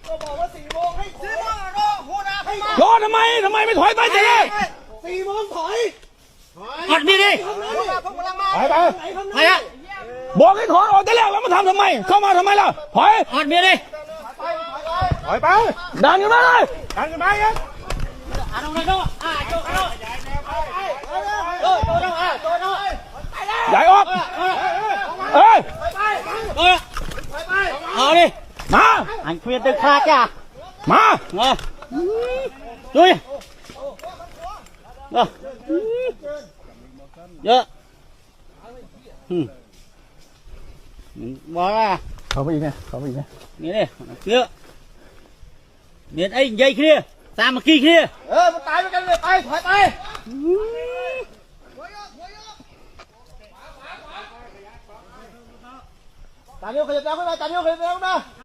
ก็บอกว่า4 โมงให้4 โมงรอหัวหน้าให้มาร อทำไมไม่ถอยไปเสร็จเลย 4 โมงถอย อัดมีดิ พวกกำลังมา ไป ไปอะ บอกให้ถอนออกแต่แล้วแล้วมาทำทำไมเข้ามาทำไมล่ะถอย อัดมีดิ ถอยไปดันอยู่นั่นเลยดันอยู่ไหนกัน อัดลงเลยโจ้โจ้โจ้ ใหญ่ออกเอ้ย เอาดิ มา อันเคลียร์ตึกขาดจ้ะ มา ดุยเยอะบอกว่า เข้าไปอีกเนี่ยเข้าไปอีกเนี่ย นี่ดิเยอะเด็ดไอ้ใหญ่เคลียร์สามัคคีเคลียร์ มันตายไปกันเลยไปถอยไปตาเดียวขยับแล้วขึ้นมาตาเดียวขยับแล้วนะ